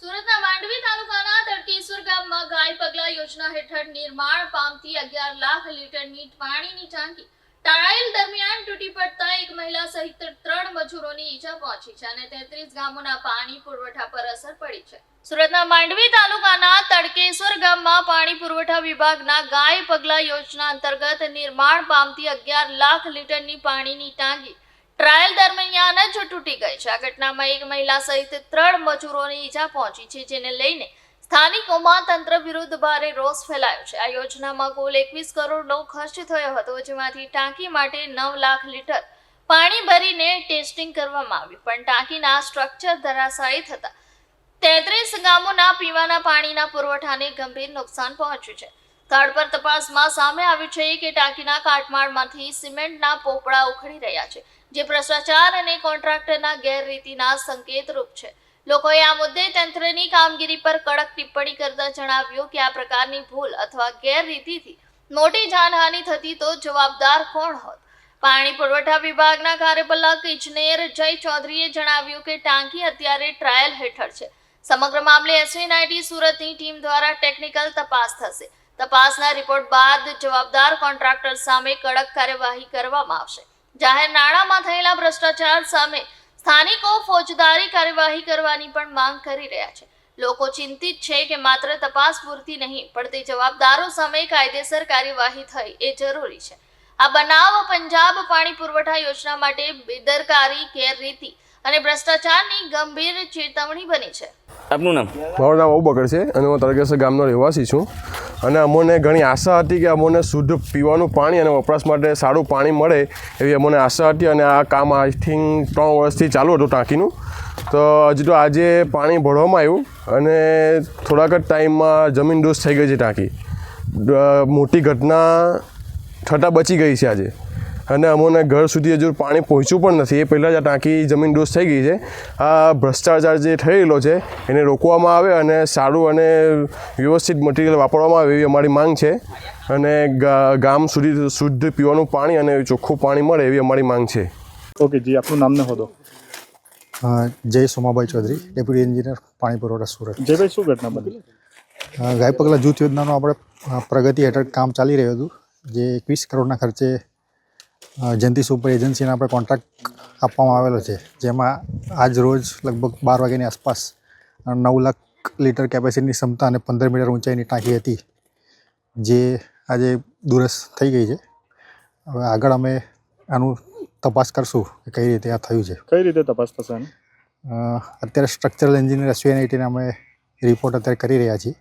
સુરતના માંડવી તાલુકાના તડકેશ્વર ગામમાં ગાય પગલા યોજના હેઠળ નિર્માણ પામતી 11 લાખ લીટરની પાણીની ટાંકી ટ્રાયલ દરમિયાન તૂટી પડતા એક મહિલા સહિત 3 મજૂરોની ઈજા પહોંચી છે અને 33 ગામોના પાણી પુરવઠા પર અસર પડી છે। સુરતના માંડવી તાલુકાના તડકેશ્વર ગામમાં પાણી પુરવઠા વિભાગના ગાય પગલા યોજના અંતર્ગત નિર્માણ પામતી 11 લાખ લીટરની પાણીની ટાંકી ટ્રાયલ દરમિયાન જ તૂટી ગઈ છે। આ ઘટનામાં એક મહિલા સહિત 3 મજૂરોની ઈજા પહોંચી છે, જેને લઈને સ્થાનિકોમાં તંત્ર વિરુદ્ધ ભારે રોષ ફેલાયો છે। આ યોજનામાં કુલ 21 કરોડનો ખર્ચ થયો હતો, જેમાંથી ટાંકી માટે 9 લાખ લીટર પાણી ભરીને ટેસ્ટિંગ કરવામાં આવ્યું, પણ ટાંકીના સ્ટ્રક્ચર ધરાશાયી થતા 33 ગામોના પીવાના પાણીના પુરવઠાને ગંભીર નુકસાન પહોંચ્યું છે। સ્થળ પર તપાસમાં સામે આવ્યું છે કે ટાંકીના કાટમાળમાંથી સિમેન્ટના પોપડા ઉખડી રહ્યા છે, જે ભ્રષ્ટાચાર અને કોન્ટ્રાક્ટરના ગેરરીતિના સંકેતરૂપ છે। લોકોએ આ મુદ્દે તંત્રની કામગીરી પર કડક ટિપ્પણી કરતા જણાવ્યું કે આ પ્રકારની ભૂલ અથવા ગેરરીતિથી મોટી જાનહાનિ થતી તો જવાબદાર કોણ હોત। પાણી પુરવઠા વિભાગના કાર્યપાલક ઇજનેર જય ચૌધરીએ જણાવ્યું કે ટાંકી અત્યારે ટ્રાયલ હેઠળ છે। સમગ્ર મામલે SV90 સુરતની ટીમ દ્વારા ટેકનિકલ તપાસ થશે। તપાસના રિપોર્ટ બાદ જવાબદાર કોન્ટ્રાક્ટર સામે કડક કાર્યવાહી કરવામાં આવશે। જાહેર નાણાંમાં થયેલા ભ્રષ્ટાચાર સામે સ્થાનિકો ફોજદારી કાર્યવાહી કરવાની પણ માંગ કરી રહ્યા છે। લોકો ચિંતિત છે કે માત્ર તપાસ પૂરતી નહીં, પણ તે જવાબદારો સામે કાયદેસર કાર્યવાહી થાય એ જરૂરી છે। આ બનાવ પંજાબ પાણી પુરવઠા યોજના માટે બેદરકારી, ગેરરીતિ અને ભ્રષ્ટાચારની ગંભીર ચેતવણી બની છે। આપનું નામ? મારું નામ અબુબકર છે અને હું તડકેશ્વર ગામનો રહેવાસી છું અને અમને ઘણી આશા હતી કે અમને શુદ્ધ પીવાનું પાણી અને વપરાશ માટે સારું પાણી મળે એવી અમને આશા હતી અને આ કામ આઈ થિંક 3 વર્ષથી ચાલુ હતું ટાંકીનું। તો હજુ તો આજે પાણી ભરવામાં આવ્યું અને થોડાક જ ટાઈમમાં જમીનદોસ્ત થઈ ગઈ છે ટાંકી। મોટી ઘટના થતાં બચી ગઈ છે આજે અને અમને ઘર સુધી હજુ પાણી પહોંચ્યું પણ નથી, એ પહેલાં જ આ ટાંકી જમીનદોસ્ત થઈ ગઈ છે। આ ભ્રષ્ટાચાર જે થયેલો છે એને રોકવામાં આવે અને સારું અને વ્યવસ્થિત મટીરિયલ વાપરવામાં આવે એવી અમારી માંગ છે અને ગામ સુધી શુદ્ધ પીવાનું પાણી અને ચોખ્ખું પાણી મળે એવી અમારી માંગ છે। ઓકે જી, આપનું નામ ને હોદો? જય સોમાભાઈ ચૌધરી, ડેપ્યુટી એન્જિનિયર પાણી પુરવઠા સુરત। જયભાઈ, શું ઘટના બની? ગાય પગલા જૂથ યોજનાનું આપણે પ્રગતિ હેઠળ કામ ચાલી રહ્યું હતું, જે 21 કરોડના ખર્ચે જયંતિ સુપર એજન્સીને આપણે કોન્ટ્રાક્ટ આપવામાં આવેલો છે, જેમાં આજ રોજ લગભગ 12 વાગ્યાની આસપાસ 9 લાખ લીટર કેપેસિટીની ક્ષમતા અને 15 મીટર ઊંચાઈની ટાંકી હતી, જે આજે દુરસ્ત થઈ ગઈ છે। હવે આગળ અમે આનું તપાસ કરશું કે કઈ રીતે આ થયું છે। કઈ રીતે તપાસ થશે? અત્યારે સ્ટ્રક્ચરલ એન્જિનિયર SV90ને અમે રિપોર્ટ અત્યારે કરી રહ્યા છીએ